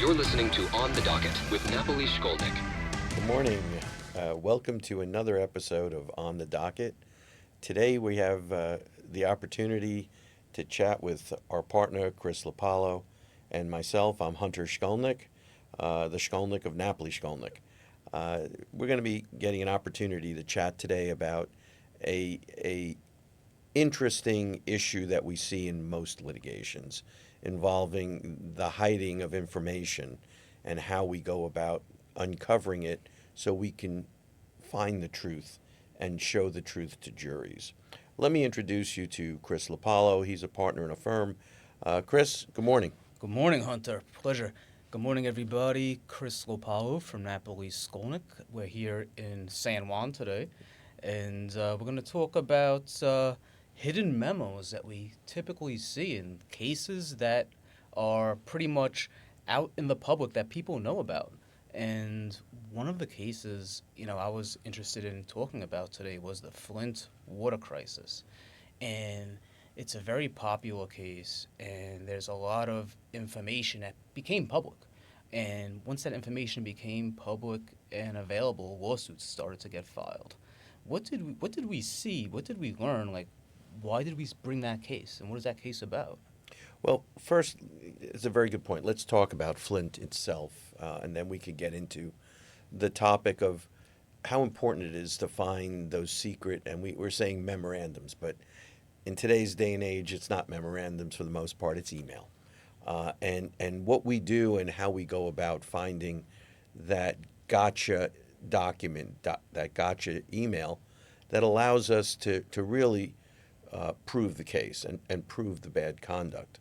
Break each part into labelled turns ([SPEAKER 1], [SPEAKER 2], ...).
[SPEAKER 1] You're listening to On the Docket with Napoli Shkolnik.
[SPEAKER 2] Good morning. Welcome to another episode of On the Docket. Today we have the opportunity to chat with our partner, Chris LoPalo, and myself. I'm Hunter Shkolnik, the Shkolnik of Napoli Shkolnik. We're going to be getting an opportunity to chat today about a interesting issue that we see in most litigations involving the hiding of information and how we go about uncovering it so we can find the truth and show the truth to juries. Let me introduce you to Chris LoPalo. He's a partner in a firm. Chris, good morning.
[SPEAKER 3] Good morning, Hunter. Pleasure. Good morning, everybody. Chris LoPalo from Napoli Shkolnik. We're here in San Juan today, and we're going to talk about hidden memos that we typically see in cases that are pretty much out in the public that people know about. And one of the cases, I was interested in talking about today was the Flint water crisis. And it's a very popular case, and there's a lot of information that became public. And once that information became public and available, lawsuits started to get filed. What did we see? What did we learn? Why did we bring that case, and what is that case about?
[SPEAKER 2] Well, first, it's a very good point. Let's talk about Flint itself, and then we could get into the topic of how important it is to find those secret, and we're saying memorandums, but in today's day and age, it's not memorandums for the most part, it's email. And what we do and how we go about finding that gotcha document, that gotcha email, that allows us to really prove the case and prove the bad conduct.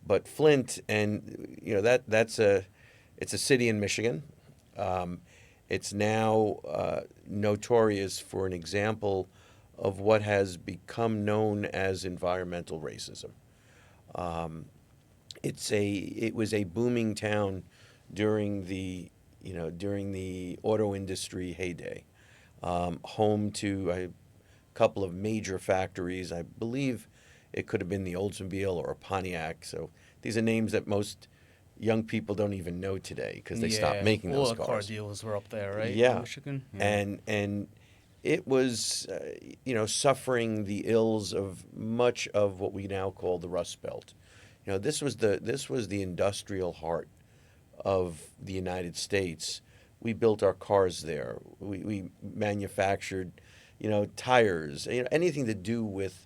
[SPEAKER 2] But Flint, and it's a city in Michigan. It's now notorious for an example of what has become known as environmental racism. It was a booming town during the auto industry heyday, home to a couple of major factories. I believe it could have been the Oldsmobile or a Pontiac. So these are names that most young people don't even know today because they stopped making those
[SPEAKER 3] all the car
[SPEAKER 2] cars.
[SPEAKER 3] dealers were up there, right?
[SPEAKER 2] Yeah,
[SPEAKER 3] In Michigan. Yeah.
[SPEAKER 2] and it was suffering the ills of much of what we now call the Rust Belt. This was the industrial heart of the United States. We built our cars there. We manufactured, tires. Anything to do with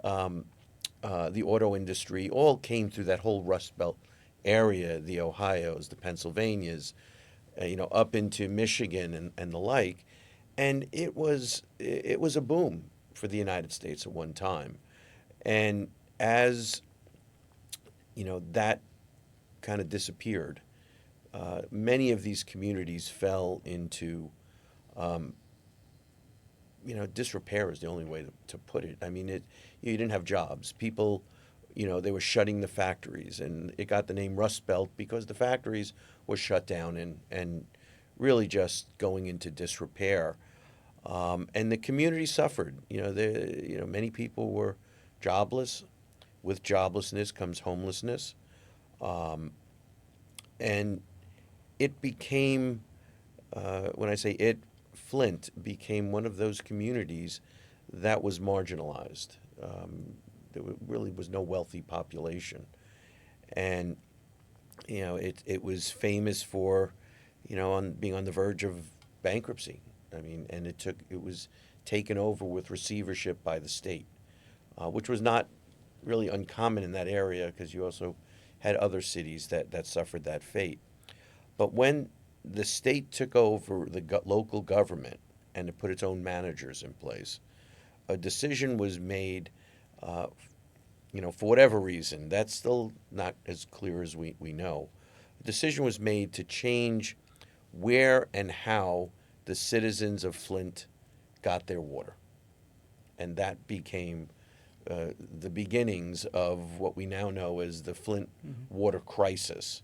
[SPEAKER 2] the auto industry all came through that whole Rust Belt area, the Ohios, the Pennsylvanias, up into Michigan and the like. And it was a boom for the United States at one time. And as that kind of disappeared, many of these communities fell into disrepair is the only way to put it. I mean, you didn't have jobs. People, they were shutting the factories, and it got the name Rust Belt because the factories were shut down and really just going into disrepair. And the community suffered. Many people were jobless. With joblessness comes homelessness. And it became, when I say it, Flint became one of those communities that was marginalized. There really was no wealthy population. And, it was famous for, on being on the verge of bankruptcy. I mean, and it was taken over with receivership by the state, which was not really uncommon in that area because you also had other cities that suffered that fate. But when the state took over the local government and to put its own managers in place, a decision was made, for whatever reason, that's still not as clear as we know. A decision was made to change where and how the citizens of Flint got their water. And that became the beginnings of what we now know as the Flint water crisis.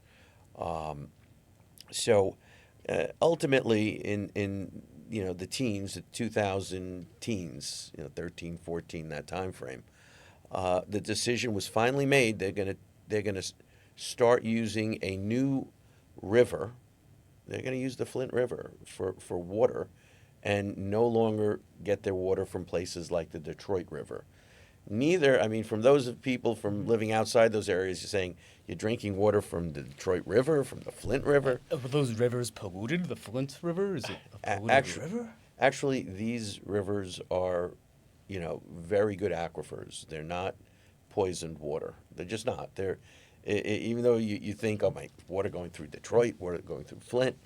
[SPEAKER 2] So ultimately, in the teens, the 2000 teens, 13, 14, that time frame, the decision was finally made. They're gonna start using a new river. They're going to use the Flint River for water and no longer get their water from places like the Detroit River. Neither, I mean, from those of people from living outside those areas, you're saying you're drinking water from the Detroit River, from the Flint River.
[SPEAKER 3] Were those rivers polluted? The Flint River? Is it a polluted
[SPEAKER 2] Actually,
[SPEAKER 3] river?
[SPEAKER 2] actually, these rivers are, very good aquifers. They're not poisoned water. They're just not. Even though you think, oh, my water going through Detroit, water going through Flint,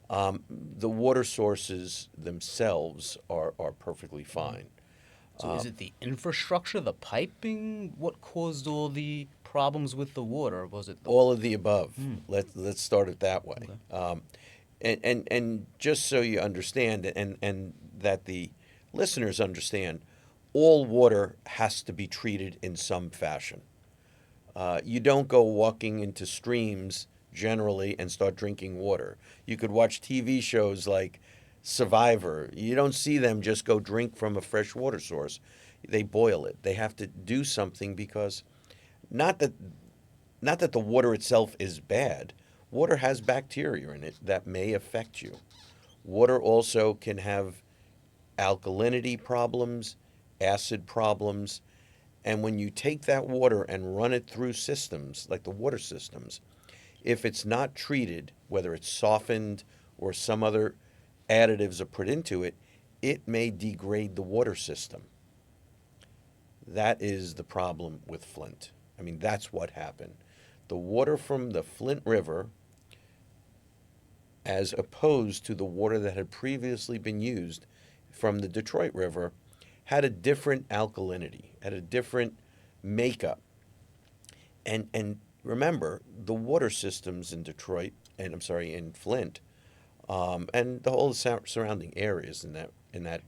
[SPEAKER 2] the water sources themselves are perfectly fine.
[SPEAKER 3] So is it the infrastructure, the piping? What caused all the problems with the water? Was it the...
[SPEAKER 2] All of the above. Let's start it that way. And just so you understand, and that the listeners understand, all water has to be treated in some fashion. You don't go walking into streams generally and start drinking water. You could watch TV shows like Survivor. You don't see them just go drink from a fresh water source. They boil it. They have to do something because not that the water itself is bad. Water has bacteria in it that may affect you. Water also can have alkalinity problems, acid problems, and when you take that water and run it through systems like the water systems, if it's not treated, whether it's softened or some other additives are put into it, it may degrade the water system. That is the problem with Flint. I mean, that's what happened. The water from the Flint River, as opposed to the water that had previously been used from the Detroit River, had a different alkalinity, had a different makeup. And remember, the water systems in Detroit, and I'm sorry, in Flint, and the whole surrounding areas in that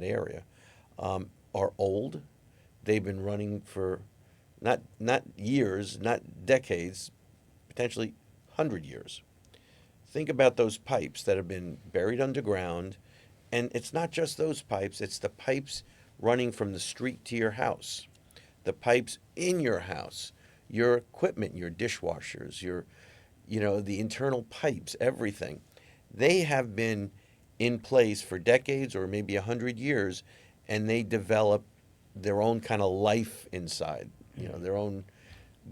[SPEAKER 2] area, are old. They've been running for not years, not decades, potentially 100 years. Think about those pipes that have been buried underground, and it's not just those pipes, it's the pipes running from the street to your house, the pipes in your house, your equipment, your dishwashers, the internal pipes, everything. They have been in place for decades or maybe 100 years, and they develop their own kind of life inside, their own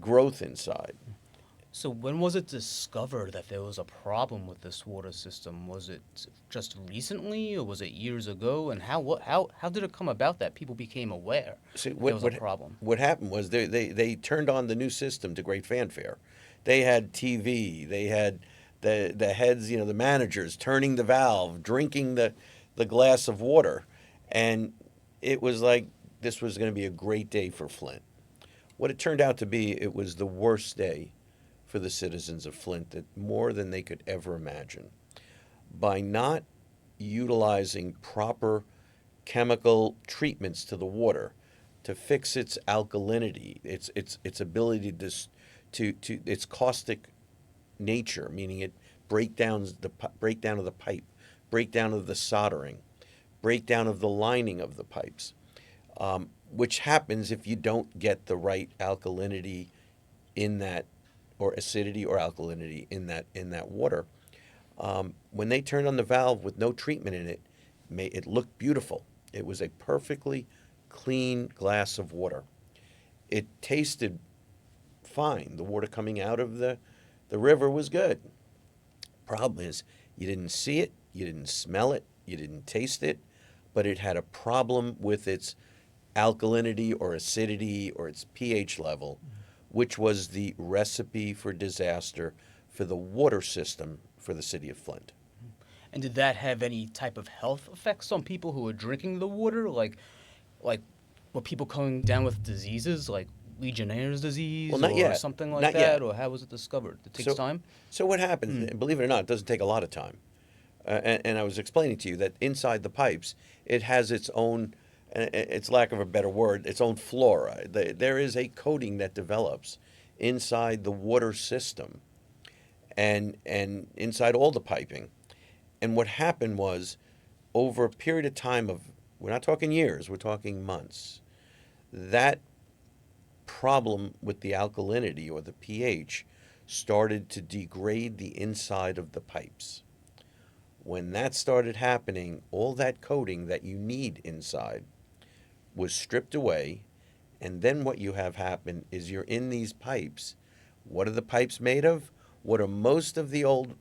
[SPEAKER 2] growth inside.
[SPEAKER 3] So when was it discovered that there was a problem with this water system? Was it just recently, or was it years ago? And how did it come about that people became aware
[SPEAKER 2] See,
[SPEAKER 3] there was a problem?
[SPEAKER 2] What happened was they turned on the new system to great fanfare. They had TV. They had the heads, the managers turning the valve, drinking the glass of water, and it was like this was going to be a great day for Flint. What it turned out to be, it was the worst day for the citizens of Flint, that more than they could ever imagine. By not utilizing proper chemical treatments to the water to fix its alkalinity, its ability to its caustic nature, meaning it breakdown of the pipe, breakdown of the soldering, breakdown of the lining of the pipes, which happens if you don't get the right alkalinity in that, or acidity or alkalinity in that water. When they turned on the valve with no treatment in it, it looked beautiful. It was a perfectly clean glass of water. It tasted fine. The water coming out of the river was good. Problem is, you didn't see it, you didn't smell it, you didn't taste it, but it had a problem with its alkalinity or acidity or its pH level, which was the recipe for disaster for the water system for the city of Flint.
[SPEAKER 3] And did that have any type of health effects on people who were drinking the water? Like were people coming down with diseases like Legionnaire's disease
[SPEAKER 2] Well, not
[SPEAKER 3] or
[SPEAKER 2] yet.
[SPEAKER 3] something like
[SPEAKER 2] Not
[SPEAKER 3] that?
[SPEAKER 2] yet.
[SPEAKER 3] Or how was it discovered? It takes time?
[SPEAKER 2] So what happens, believe it or not, it doesn't take a lot of time. And I was explaining to you that inside the pipes, it has its own, its lack of a better word, its own flora. There is a coating that develops inside the water system and inside all the piping. And what happened was, over a period of time of, we're not talking years, we're talking months, that problem with the alkalinity or the pH started to degrade the inside of the pipes. When that started happening, all that coating that you need inside was stripped away, and then what you have happen is you're in these pipes. What are the pipes made of? What are most of the old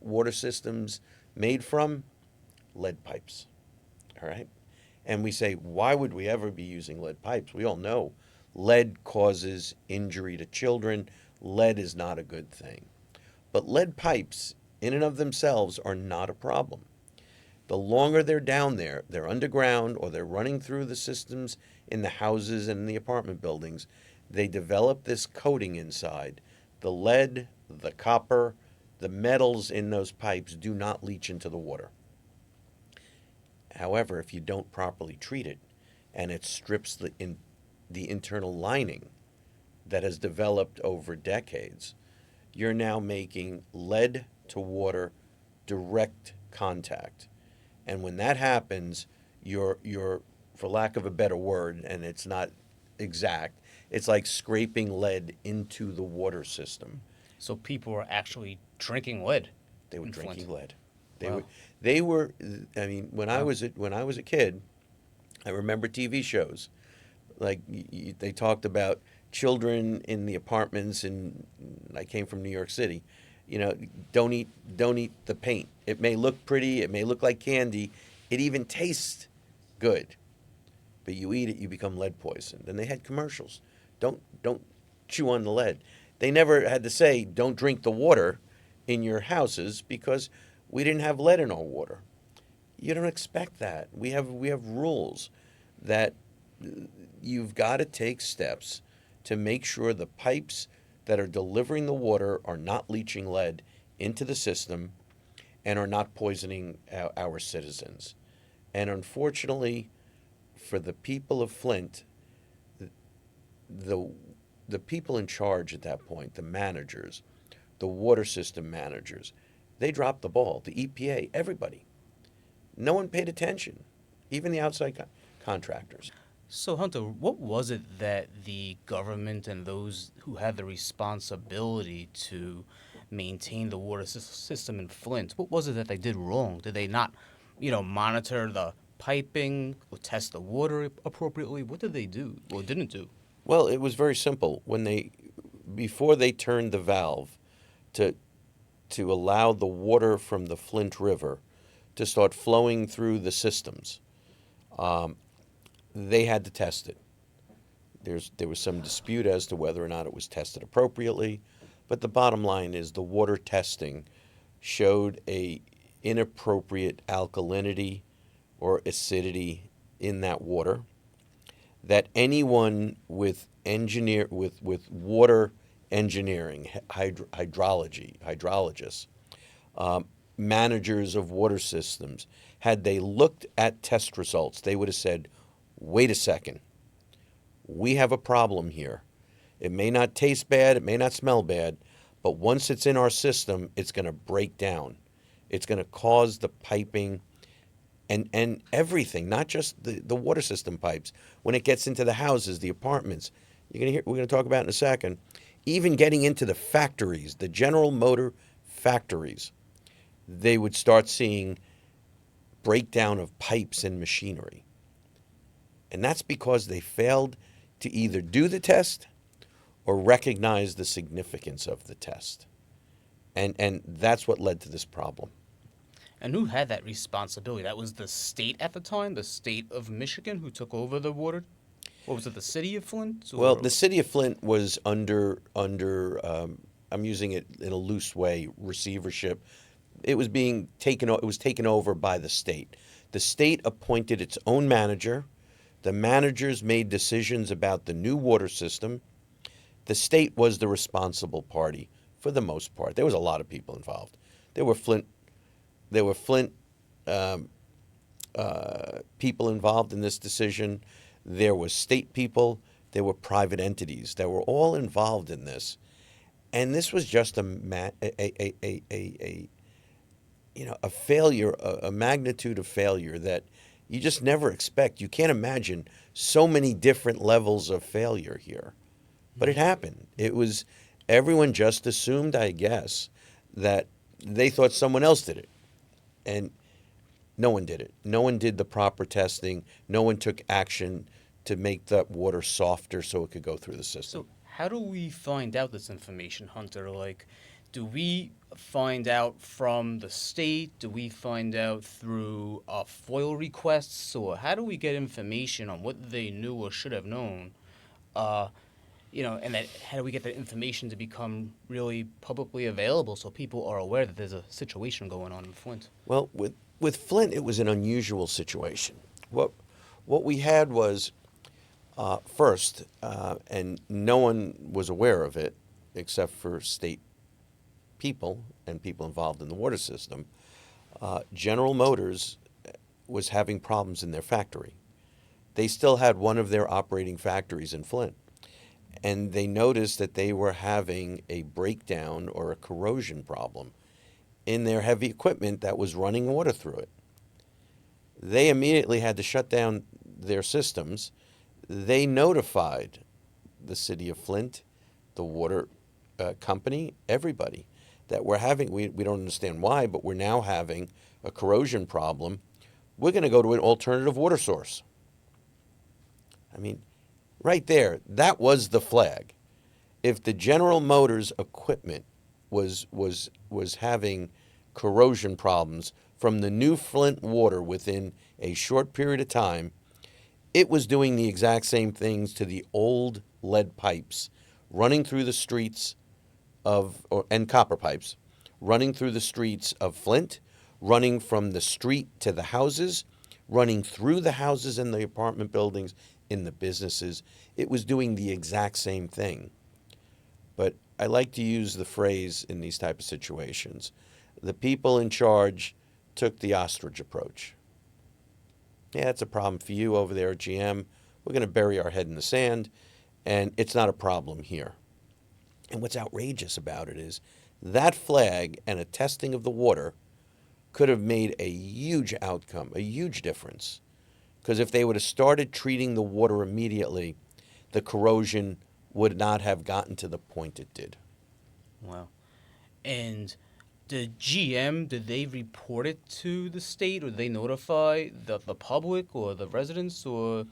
[SPEAKER 2] water systems made from? Lead pipes. All right? And we say, why would we ever be using lead pipes? We all know lead causes injury to children. Lead is not a good thing. But lead pipes, in and of themselves, are not a problem. The longer they're down there, they're underground or they're running through the systems in the houses and in the apartment buildings, they develop this coating inside. The lead, the copper, the metals in those pipes do not leach into the water. However, if you don't properly treat it and it strips the internal lining that has developed over decades, you're now making lead to water direct contact. And when that happens, you're, for lack of a better word, and it's not exact, it's like scraping lead into the water system.
[SPEAKER 3] So people were actually drinking lead.
[SPEAKER 2] They were
[SPEAKER 3] in
[SPEAKER 2] drinking
[SPEAKER 3] Flint.
[SPEAKER 2] lead.
[SPEAKER 3] Wow.
[SPEAKER 2] They were. I mean, when I
[SPEAKER 3] Wow.
[SPEAKER 2] was a kid, I remember TV shows, like they talked about children in the apartments, and I came from New York City. You know, don't eat the paint. It may look pretty, it may look like candy, it even tastes good, but you eat it, you become lead poisoned. And they had commercials. Don't chew on the lead. They never had to say don't drink the water in your houses because we didn't have lead in our water. You don't expect that. We have rules that you've got to take steps to make sure the pipes that are delivering the water are not leaching lead into the system and are not poisoning our citizens. And unfortunately, for the people of Flint, the people in charge at that point, the managers, the water system managers, they dropped the ball. The EPA, everybody. No one paid attention, even the outside contractors.
[SPEAKER 3] So, Hunter, what was it that the government and those who had the responsibility to maintain the water system in Flint, what was it that they did wrong? Did they not, monitor the piping or test the water appropriately? What did they do or didn't do?
[SPEAKER 2] Well, it was very simple. Before they turned the valve to allow the water from the Flint River to start flowing through the systems, they had to test it. There was some dispute as to whether or not it was tested appropriately, but the bottom line is the water testing showed a inappropriate alkalinity or acidity in that water that anyone with water engineering, hydrologists, managers of water systems, had they looked at test results, they would have said, wait a second, we have a problem here. It may not taste bad, it may not smell bad, but once it's in our system, it's going to break down. It's going to cause the piping and everything, not just the water system pipes. When it gets into the houses, the apartments, we're going to talk about in a second, even getting into the factories, the General Motor factories, they would start seeing breakdown of pipes and machinery. And that's because they failed to either do the test or recognize the significance of the test. And that's what led to this problem.
[SPEAKER 3] And who had that responsibility? That was the state at the time, the state of Michigan, who took over the water? What was it, the city of Flint?
[SPEAKER 2] Well, the city of Flint was under I'm using it in a loose way, receivership. It was taken over by the state. The state appointed its own manager. The managers made decisions about the new water system. The state was the responsible party for the most part. There was a lot of people involved. There were Flint people involved in this decision. There were state people. There were private entities that were all involved in this. And this was just a failure, a magnitude of failure that you just never expect. You can't imagine so many different levels of failure here. But it happened. everyone just assumed, I guess, that they thought someone else did it. And no one did it. No one did the proper testing. No one took action to make that water softer so it could go through the system.
[SPEAKER 3] So how do we find out this information, Hunter? Like, do we find out from the state? Do we find out through FOIL requests? Or how do we get information on what they knew or should have known? And that how do we get that information to become really publicly available so people are aware that there's a situation going on in Flint?
[SPEAKER 2] Well, with Flint, it was an unusual situation. What we had was first, and no one was aware of it except for state people and people involved in the water system. General Motors was having problems in their factory. They still had one of their operating factories in Flint. And they noticed that they were having a breakdown or a corrosion problem in their heavy equipment that was running water through it. They immediately had to shut down their systems. They notified the city of Flint, the water company, everybody, that we don't understand why, but we're now having a corrosion problem. We're going to go to an alternative water source. I mean, right there, that was the flag. If the General Motors equipment was having corrosion problems from the new Flint water within a short period of time, it was doing the exact same things to the old lead pipes running through the streets and copper pipes running through the streets of Flint, running from the street to the houses, running through the houses and the apartment buildings in the businesses. It was doing the exact same thing. But I like to use the phrase in these type of situations. The people in charge took the ostrich approach. Yeah, it's a problem for you over there at GM. We're going to bury our head in the sand, and it's not a problem here. And what's outrageous about it is that flag and a testing of the water could have made a huge outcome, a huge difference. Because if they would have started treating the water immediately, the corrosion would not have gotten to the point it did.
[SPEAKER 3] Wow. And the GM, did they report it to the state, or did they notify the public or the residents, or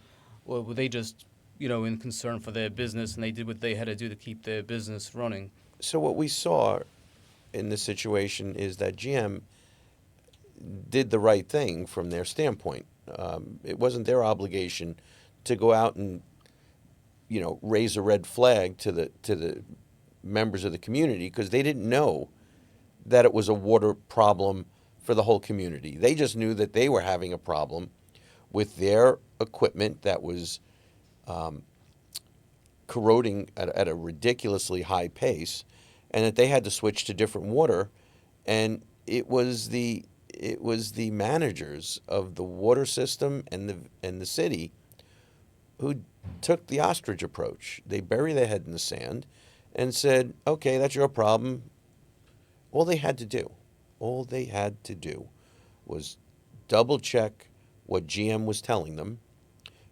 [SPEAKER 3] were they just, in concern for their business and they did what they had to do to keep their business running?
[SPEAKER 2] So what we saw in this situation is that GM did the right thing from their standpoint. It wasn't their obligation to go out and, raise a red flag to the members of the community, because they didn't know that it was a water problem for the whole community. They just knew that they were having a problem with their equipment that was corroding at a ridiculously high pace, and that they had to switch to different water. And it was the managers of the water system and the city who took the ostrich approach. They buried their head in the sand and said, okay, that's your problem. All they had to do was double check what GM was telling them,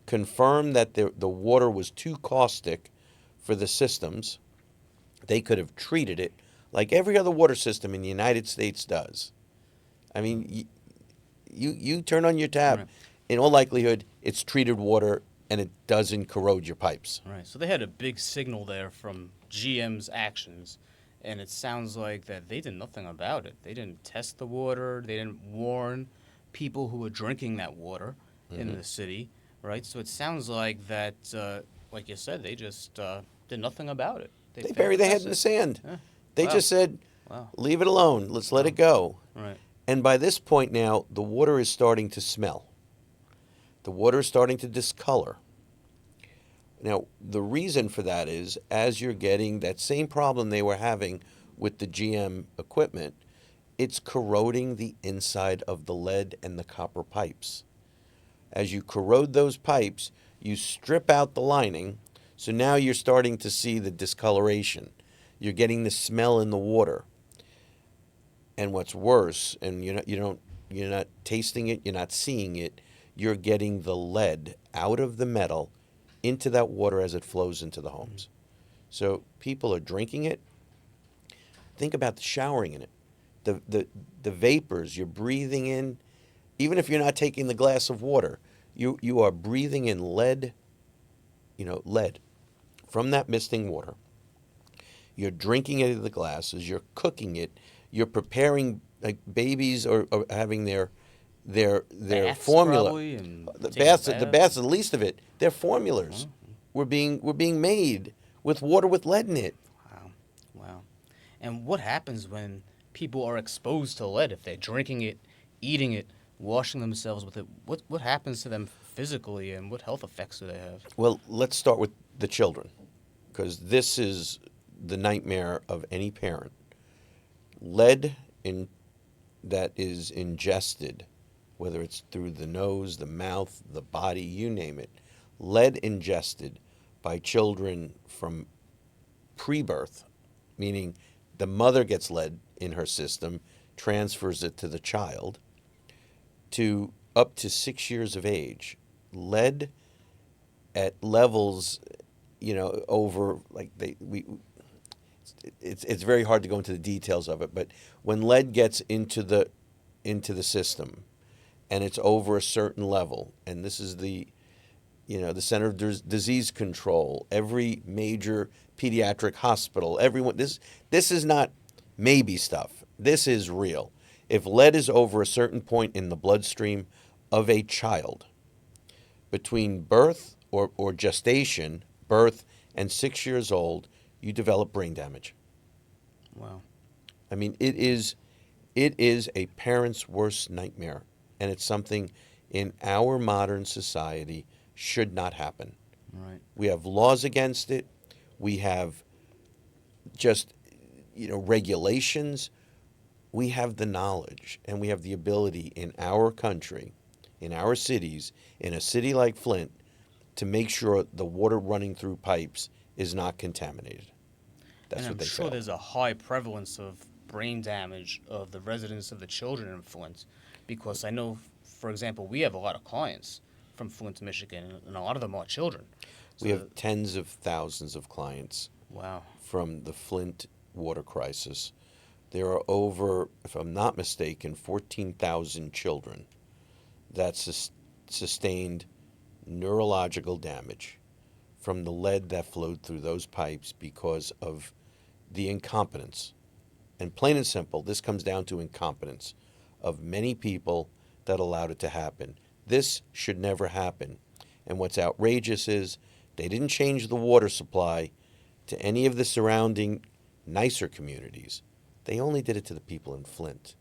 [SPEAKER 2] confirm that the water was too caustic for the systems. They could have treated it like every other water system in the United States does. I mean, you turn on your tap,
[SPEAKER 3] Right.
[SPEAKER 2] In all likelihood, it's treated water and it doesn't corrode your pipes.
[SPEAKER 3] Right. So they had a big signal there from GM's actions, and it sounds like that they did nothing about it. They didn't test the water. They didn't warn people who were drinking that water in the city, right? So it sounds like that, like you said, they just did nothing about it.
[SPEAKER 2] They
[SPEAKER 3] failed
[SPEAKER 2] buried
[SPEAKER 3] to
[SPEAKER 2] their head
[SPEAKER 3] test
[SPEAKER 2] in the
[SPEAKER 3] it.
[SPEAKER 2] sand.
[SPEAKER 3] Yeah.
[SPEAKER 2] They
[SPEAKER 3] Wow.
[SPEAKER 2] just said,
[SPEAKER 3] Wow.
[SPEAKER 2] leave it alone. Let's let it go.
[SPEAKER 3] Right.
[SPEAKER 2] And by this point now, the water is starting to smell. The water is starting to discolor. Now, the reason for that is, as you're getting that same problem they were having with the GM equipment, it's corroding the inside of the lead and the copper pipes. As you corrode those pipes, you strip out the lining, so now you're starting to see the discoloration. You're getting the smell in the water. And what's worse, and you're not tasting it, you're not seeing it, you're getting the lead out of the metal into that water as it flows into the homes. So people are drinking it, think about the showering in it, the vapors you're breathing in, even if you're not taking the glass of water, you are breathing in lead, lead from that misting water. You're drinking it in the glasses. You're cooking it. You're preparing, like babies are having their
[SPEAKER 3] Baths
[SPEAKER 2] formula.
[SPEAKER 3] probably, and
[SPEAKER 2] The
[SPEAKER 3] take a
[SPEAKER 2] baths, the
[SPEAKER 3] bath.
[SPEAKER 2] baths, the least of it. Their formulas were being made with water with lead in it.
[SPEAKER 3] Wow, wow. And what happens when people are exposed to lead? If they're drinking it, eating it, washing themselves with it, what happens to them physically, and what health effects do they have?
[SPEAKER 2] Well, let's start with the children, because this is the nightmare of any parent. Lead that is ingested, whether it's through the nose, the mouth, the body, you name it, lead ingested by children from pre-birth, meaning the mother gets lead in her system, transfers it to the child, to up to 6 years of age. Lead at levels, over like it's very hard to go into the details of it, but when lead gets into the system and it's over a certain level, and this is the Center of Disease Control, every major pediatric hospital, everyone, this is not maybe stuff. This is real. If lead is over a certain point in the bloodstream of a child, between birth or gestation, birth, and 6 years old, you develop brain damage.
[SPEAKER 3] Wow.
[SPEAKER 2] I mean, it is a parent's worst nightmare, and it's something in our modern society should not happen.
[SPEAKER 3] Right.
[SPEAKER 2] We have laws against it. We have just, regulations. We have the knowledge and we have the ability in our country, in our cities, in a city like Flint, to make sure the water running through pipes is not contaminated. That's
[SPEAKER 3] And
[SPEAKER 2] what
[SPEAKER 3] I'm
[SPEAKER 2] they
[SPEAKER 3] sure
[SPEAKER 2] failed.
[SPEAKER 3] there's a high prevalence of brain damage of the residents of the children in Flint, because I know, for example, we have a lot of clients from Flint, Michigan, and a lot of them are children.
[SPEAKER 2] We
[SPEAKER 3] So,
[SPEAKER 2] have tens of thousands of clients
[SPEAKER 3] wow.
[SPEAKER 2] from the Flint water crisis. There are over, if I'm not mistaken, 14,000 children that sustained neurological damage from the lead that flowed through those pipes because of the incompetence. And plain and simple, this comes down to incompetence of many people that allowed it to happen. This should never happen. And what's outrageous is they didn't change the water supply to any of the surrounding nicer communities. They only did it to the people in Flint.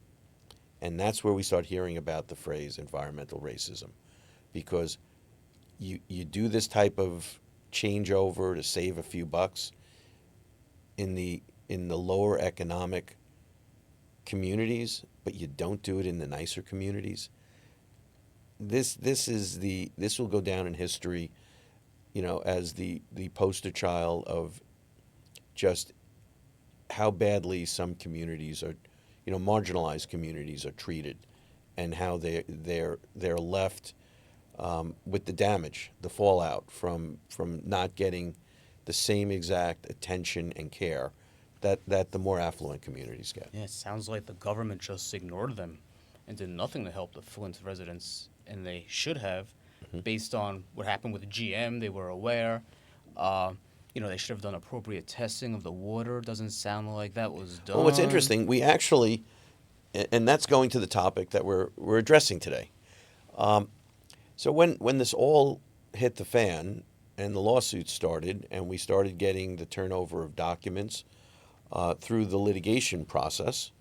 [SPEAKER 2] And that's where we start hearing about the phrase environmental racism, because you do this type of changeover to save a few bucks in the lower economic communities, but you don't do it in the nicer communities. This will go down in history, as the poster child of just how badly some communities are, marginalized communities are treated, and how they're left with the damage, the fallout from not getting the same exact attention and care that the more affluent communities get.
[SPEAKER 3] Yeah, it sounds like the government just ignored them and did nothing to help the Flint residents, and they should have, based on what happened with GM. They were aware. They should have done appropriate testing of the water. Doesn't sound like that was done.
[SPEAKER 2] Well, what's interesting, we actually, and that's going to the topic that we're addressing today. So when this all hit the fan and the lawsuits started, and we started getting the turnover of documents through the litigation process,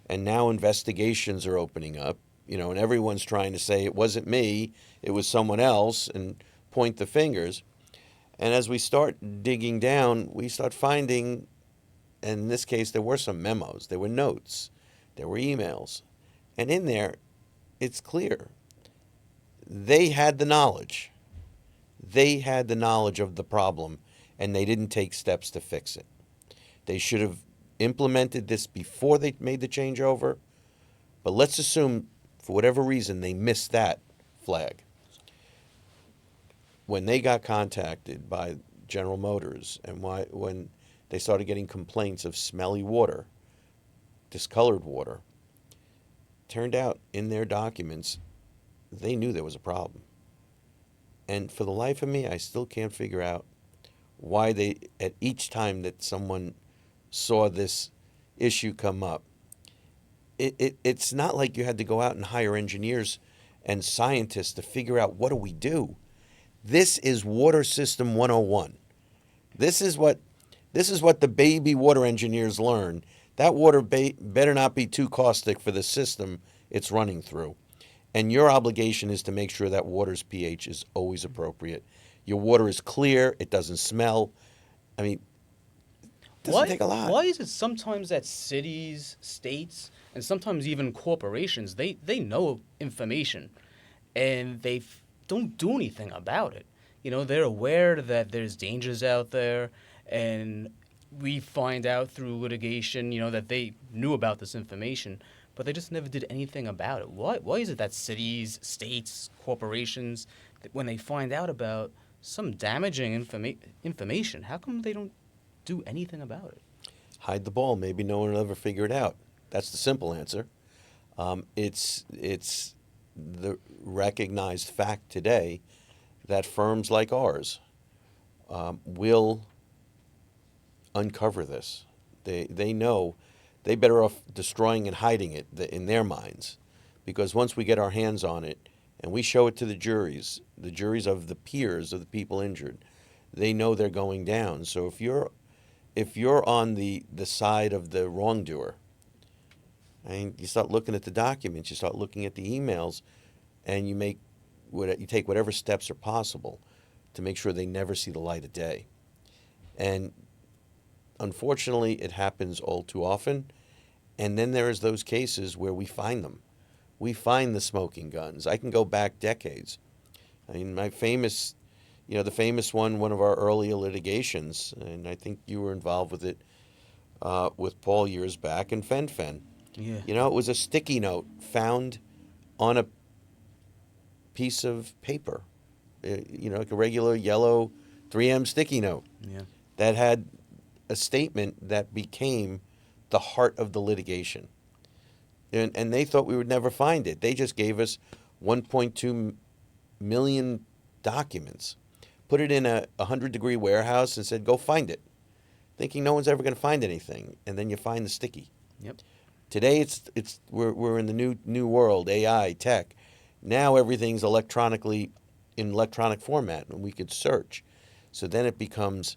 [SPEAKER 2] and now investigations are opening up, and everyone's trying to say it wasn't me, it was someone else, and point the fingers. And as we start digging down, we start finding, and in this case, there were some memos, there were notes, there were emails. And in there, it's clear. They had the knowledge. They had the knowledge of the problem, and they didn't take steps to fix it. They should have implemented this before they made the changeover. But let's assume, for whatever reason, they missed that flag. When they got contacted by General Motors, and when they started getting complaints of smelly water discolored water. Turned out in their documents, they knew there was a problem. And for the life of me, I still can't figure out why they, at each time that someone saw this issue come up, it's not like you had to go out and hire engineers and scientists to figure out what do we do. This is water system 101. This is what the baby water engineers learn. That water better not be too caustic for the system it's running through. And your obligation is to make sure that water's pH is always appropriate. Your water is clear. It doesn't smell. I mean, it doesn't take a lot.
[SPEAKER 3] Why is it sometimes that cities, states, and sometimes even corporations, they know information and they don't do anything about it? You know, they're aware that there's dangers out there, and we find out through litigation, you know, that they knew about this information, but they just never did anything about it. Why is it that cities, states, corporations, when they find out about some damaging information, how come they don't do anything about it?
[SPEAKER 2] Hide the ball. Maybe no one will ever figure it out. That's the simple answer. It's the recognized fact today that firms like ours will uncover this. They know they better off destroying and hiding it in their minds, because once we get our hands on it and we show it to the juries of the peers of the people injured, they know they're going down. So if you're on the side of the wrongdoer, and you start looking at the documents, you start looking at the emails, and you take whatever steps are possible to make sure they never see the light of day. And unfortunately, it happens all too often. And then there's those cases where we find them. We find the smoking guns. I can go back decades. I mean, the famous one of our earlier litigations, and I think you were involved with it with Paul years back, in Fen.
[SPEAKER 3] Yeah.
[SPEAKER 2] You know, it was a sticky note found on a piece of paper, like a regular yellow 3M sticky note.
[SPEAKER 3] Yeah.
[SPEAKER 2] That had a statement that became the heart of the litigation. And they thought we would never find it. They just gave us 1.2 million documents, put it in a 100-degree warehouse and said, go find it, thinking no one's ever going to find anything. And then you find the sticky.
[SPEAKER 3] Yep.
[SPEAKER 2] Today we're in the new world, AI, tech. Now everything's in electronic format, and we could search. So then it becomes,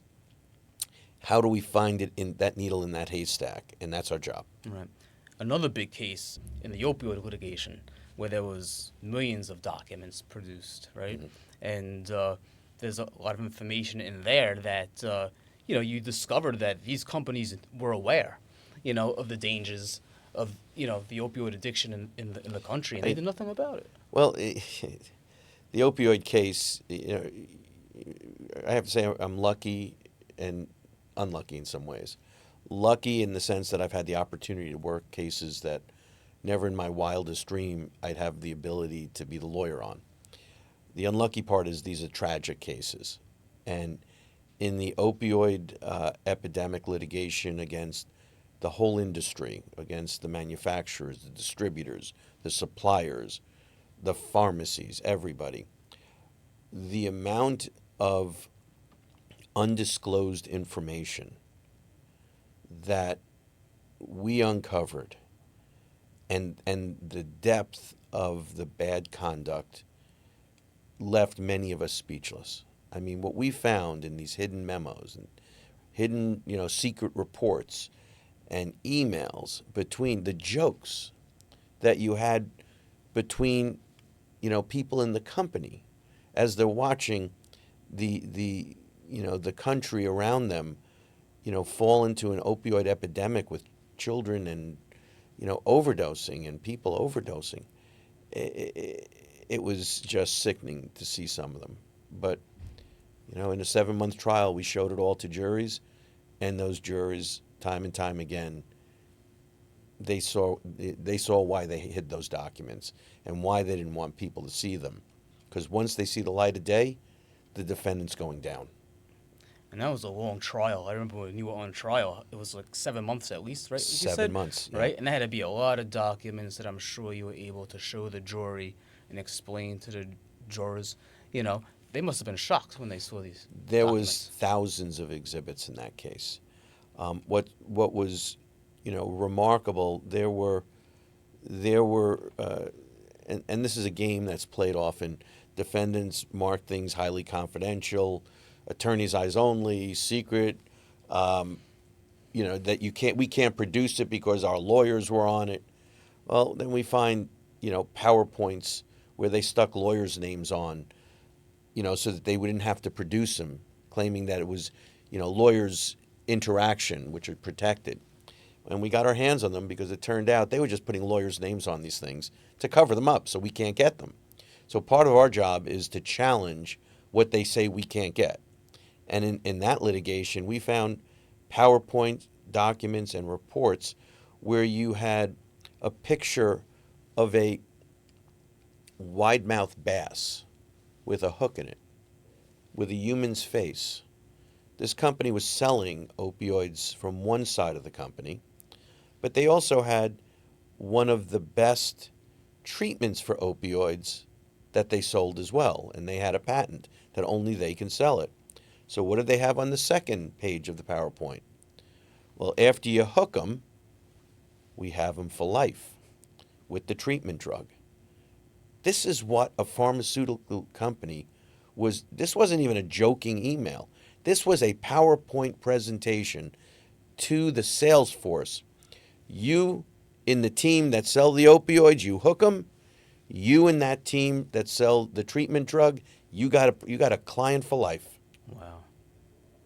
[SPEAKER 2] how do we find it in that needle in that haystack? And that's our job.
[SPEAKER 3] Right. Another big case in the opioid litigation, where there was millions of documents produced, right? Mm-hmm. And there's a lot of information in there that you discovered that these companies were aware, of the dangers of the opioid addiction in the country, and they did nothing about it.
[SPEAKER 2] Well, the opioid case, I have to say I'm lucky and unlucky in some ways. Lucky in the sense that I've had the opportunity to work cases that never in my wildest dream I'd have the ability to be the lawyer on. The unlucky part is these are tragic cases. And in the opioid epidemic litigation against the whole industry, against the manufacturers, the distributors, the suppliers, the pharmacies, everybody, the amount of undisclosed information that we uncovered and the depth of the bad conduct left many of us speechless. I mean, what we found in these hidden memos and hidden, secret reports and emails between the jokes that you had between, people in the company as they're watching the country around them, fall into an opioid epidemic with children and, overdosing and people overdosing. It was just sickening to see some of them. But, in a 7-month trial, we showed it all to juries, and those juries, time and time again, they saw why they hid those documents and why they didn't want people to see them. Because once they see the light of day, the defendant's going down.
[SPEAKER 3] And that was a long trial. I remember when you were on trial, it was like 7 months at least, right? You
[SPEAKER 2] 7 months. Yeah.
[SPEAKER 3] right? And there had to be a lot of documents that I'm sure you were able to show the jury and explain to the jurors. You know, they must have been shocked when they saw these
[SPEAKER 2] There was
[SPEAKER 3] documents.
[SPEAKER 2] thousands of exhibits in that case. What was, remarkable? There were, and this is a game that's played often. Defendants mark things highly confidential, attorney's eyes only, secret. That we can't produce it because our lawyers were on it. Well, then we find, PowerPoints where they stuck lawyers' names on, so that they wouldn't have to produce them, claiming that it was, lawyers' interaction, which are protected. And we got our hands on them because it turned out they were just putting lawyers' names on these things to cover them up so we can't get them. So part of our job is to challenge what they say we can't get. And in that litigation, we found PowerPoint documents and reports where you had a picture of a wide-mouthed bass with a hook in it, with a human's face. This company was selling opioids from one side of the company, but they also had one of the best treatments for opioids that they sold as well, and they had a patent that only they can sell it. So what did they have on the second page of the PowerPoint? Well, after you hook them, we have them for life with the treatment drug. This is what a pharmaceutical company was. This wasn't even a joking email. This was a PowerPoint presentation to the sales force. You in the team that sell the opioids, you hook them. You in that team that sell the treatment drug, you got a client for life.
[SPEAKER 3] Wow.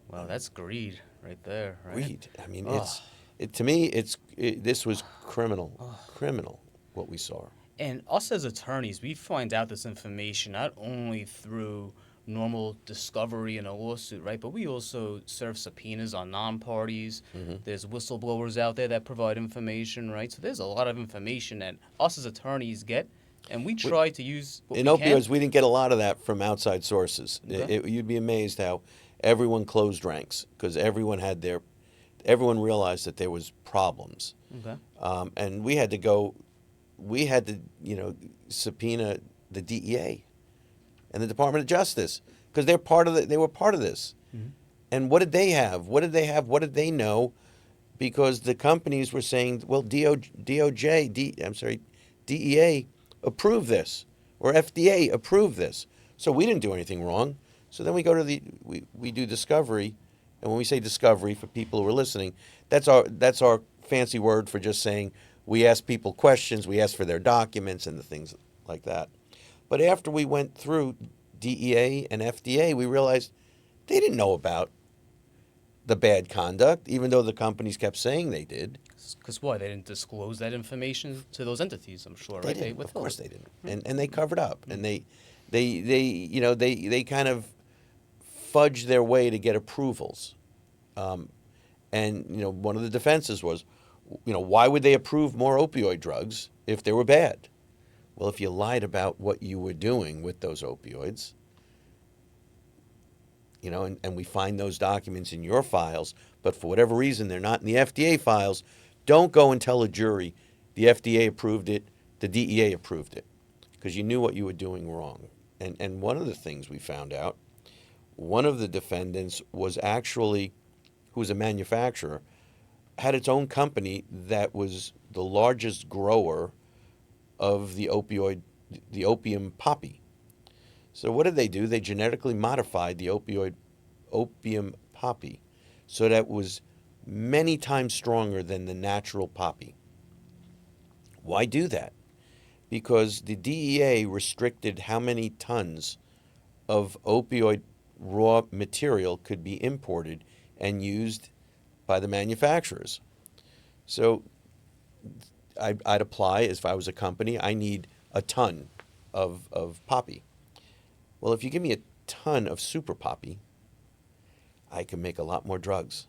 [SPEAKER 3] Wow, that's greed right there, right?
[SPEAKER 2] Greed. I mean,
[SPEAKER 3] Ugh.
[SPEAKER 2] to me, this was criminal what we saw.
[SPEAKER 3] And us as attorneys, we find out this information not only through normal discovery in a lawsuit, right? But we also serve subpoenas on non-parties. There's whistleblowers out there that provide information, right? So there's a lot of information that us as attorneys get, and we try to use what
[SPEAKER 2] In
[SPEAKER 3] we can.
[SPEAKER 2] opioids, we didn't get a lot of that from outside sources.
[SPEAKER 3] Okay.
[SPEAKER 2] You'd be amazed how everyone closed ranks because everyone realized that there was problems.
[SPEAKER 3] Okay.
[SPEAKER 2] And we had to subpoena the DEA and the Department of Justice because they were part of this. And what did they have? What did they know? Because the companies were saying, well, DEA approved this, or FDA approved this. So we didn't do anything wrong. So then we go to we do discovery, and when we say discovery, for people who are listening, that's our fancy word for just saying we ask people questions, we ask for their documents and the things like that. But after we went through DEA and FDA, we realized they didn't know about the bad conduct, even though the companies kept saying they did.
[SPEAKER 3] Because why? They didn't disclose that information to those entities, I'm sure, right?
[SPEAKER 2] They didn't. Of
[SPEAKER 3] withheld
[SPEAKER 2] course
[SPEAKER 3] it.
[SPEAKER 2] they didn't. And they covered up. And they kind of fudged their way to get approvals. And one of the defenses was, why would they approve more opioid drugs if they were bad? Well, if you lied about what you were doing with those opioids, and we find those documents in your files, but for whatever reason they're not in the FDA files, don't go and tell a jury the FDA approved it, the DEA approved it, because you knew what you were doing wrong. And one of the things we found out, one of the defendants was actually, who was a manufacturer, had its own company that was the largest grower of the opium poppy. So what did they do? They genetically modified the opium poppy so that it was many times stronger than the natural poppy. Why do that? Because the DEA restricted how many tons of opioid raw material could be imported and used by the manufacturers. So I'd apply, if I was a company, I need a ton of poppy. Well, if you give me a ton of super poppy, I can make a lot more drugs.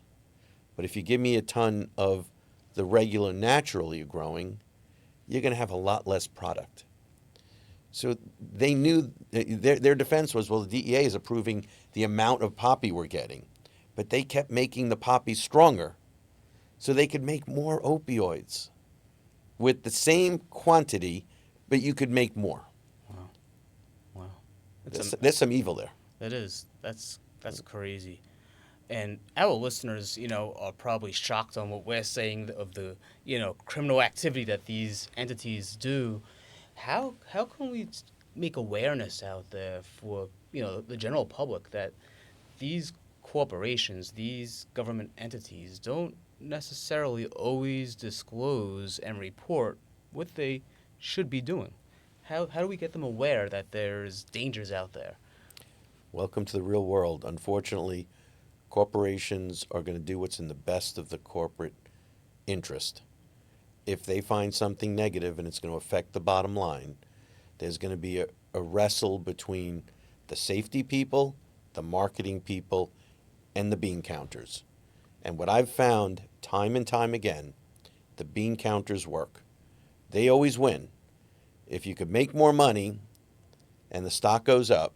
[SPEAKER 2] But if you give me a ton of the regular naturally growing, you're going to have a lot less product. So they knew, their defense was, well, the DEA is approving the amount of poppy we're getting. but they kept making the poppies stronger so they could make more opioids with the same quantity, but you could make more.
[SPEAKER 3] Wow. Wow.
[SPEAKER 2] There's some evil there.
[SPEAKER 3] It is. That's crazy. And our listeners, are probably shocked on what we're saying of the, criminal activity that these entities do. How can we make awareness out there for, the general public that these corporations, these government entities don't necessarily always disclose and report what they should be doing? How do we get them aware that there's dangers out there?
[SPEAKER 2] Welcome to the real world. Unfortunately, corporations are going to do what's in the best of the corporate interest. If they find something negative and it's going to affect the bottom line, there's going to be a wrestle between the safety people, the marketing people, and the bean counters. And what I've found time and time again, the bean counters work. They always win. If you could make more money and the stock goes up,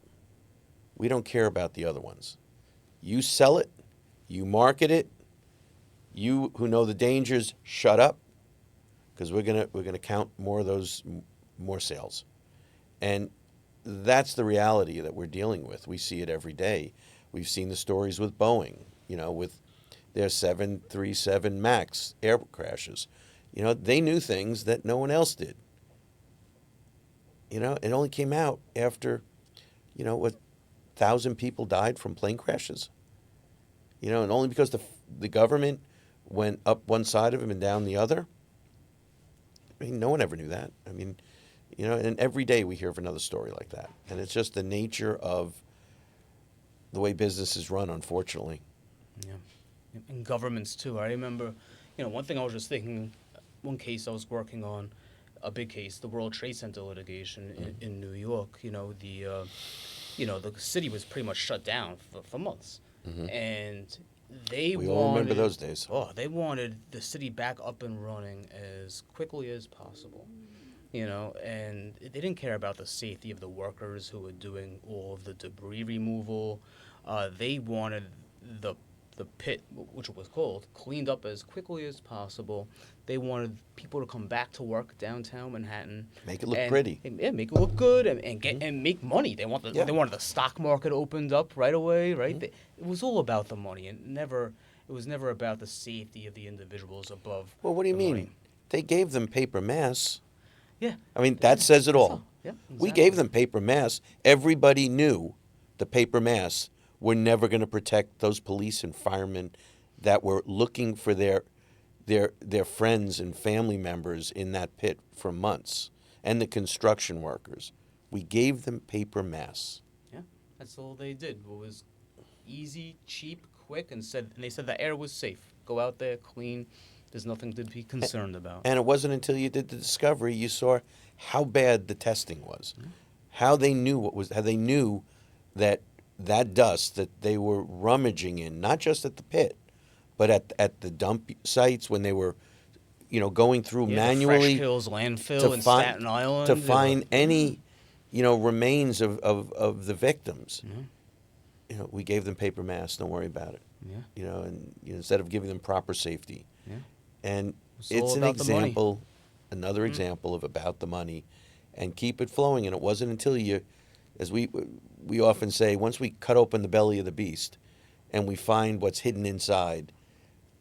[SPEAKER 2] we don't care about the other ones. You sell it, you market it, you who know the dangers, shut up, because we're gonna count more of those, more sales. And that's the reality that we're dealing with. We see it every day. We've seen the stories with Boeing, with their 737 MAX air crashes. They knew things that no one else did. It only came out after, 1,000 people died from plane crashes. And only because the government went up one side of them and down the other. I mean, no one ever knew that. I mean, and every day we hear of another story like that. And it's just the nature of the way business is run, unfortunately.
[SPEAKER 3] Yeah. And governments, too. I remember, one thing I was just thinking, one case I was working on, a big case, the World Trade Center litigation in New York. The city was pretty much shut down for months. Mm-hmm. And we
[SPEAKER 2] all remember those days.
[SPEAKER 3] Oh, they wanted the city back up and running as quickly as possible. And they didn't care about the safety of the workers who were doing all of the debris removal. They wanted the pit, which it was called, cleaned up as quickly as possible. They wanted people to come back to work downtown Manhattan.
[SPEAKER 2] Make it look pretty.
[SPEAKER 3] Yeah, make it look good and get and make money. They wanted the stock market opened up right away, right? Mm-hmm. It was all about the money, and it was never about the safety of the individuals above.
[SPEAKER 2] Well, what do you mean?
[SPEAKER 3] Money.
[SPEAKER 2] They gave them paper masks.
[SPEAKER 3] Yeah.
[SPEAKER 2] I mean, that says it all.
[SPEAKER 3] Yeah, exactly.
[SPEAKER 2] We gave them paper masks. Everybody knew the paper masks were never going to protect those police and firemen that were looking for their friends and family members in that pit for months, and the construction workers. We gave them paper masks.
[SPEAKER 3] Yeah, that's all they did. It was easy, cheap, quick, and they said the air was safe. Go out there, clean. There's nothing to be concerned about.
[SPEAKER 2] And it wasn't until you did the discovery you saw how bad the testing was, how they knew how they knew that dust that they were rummaging in, not just at the pit, but at the dump sites when they were, going through manually.
[SPEAKER 3] The Fresh Hills landfill in Staten Island.
[SPEAKER 2] To find any, remains of the victims. Mm-hmm. We gave them paper masks. Don't worry about it. Yeah. And instead of giving them proper safety. Yeah. And it's an example, another example of about the money, and keep it flowing. And it wasn't until you, as we often say, once we cut open the belly of the beast, and we find what's hidden inside,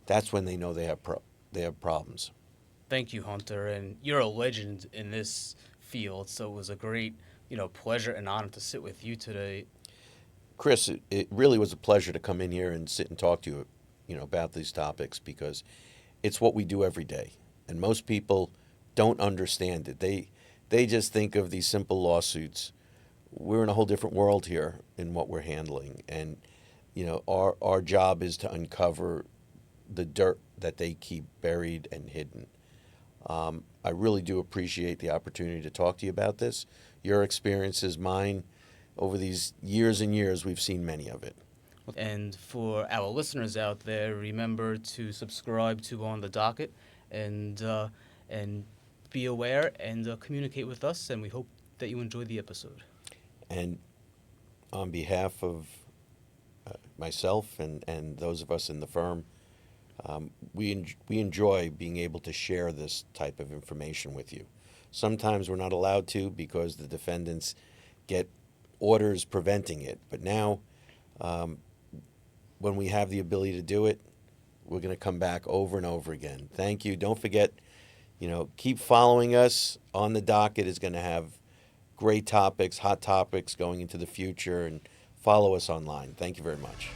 [SPEAKER 2] that's when they know they have problems.
[SPEAKER 3] Thank you, Hunter, and you're a legend in this field. So it was a great, pleasure and honor to sit with you today.
[SPEAKER 2] Chris, it really was a pleasure to come in here and sit and talk to you, about these topics, because it's what we do every day, and most people don't understand it. They just think of these simple lawsuits. We're in a whole different world here in what we're handling, and our job is to uncover the dirt that they keep buried and hidden. I really do appreciate the opportunity to talk to you about this. Your experiences, mine, over these years and years, we've seen many of it.
[SPEAKER 3] And for our listeners out there, remember to subscribe to On the Docket and be aware and communicate with us. And we hope that you enjoy the episode.
[SPEAKER 2] And on behalf of myself and those of us in the firm, we enjoy being able to share this type of information with you. Sometimes we're not allowed to because the defendants get orders preventing it. But now, when we have the ability to do it, we're going to come back over and over again. Thank you. Don't forget, keep following us. On the Docket is going to have great topics, hot topics going into the future, and follow us online. Thank you very much.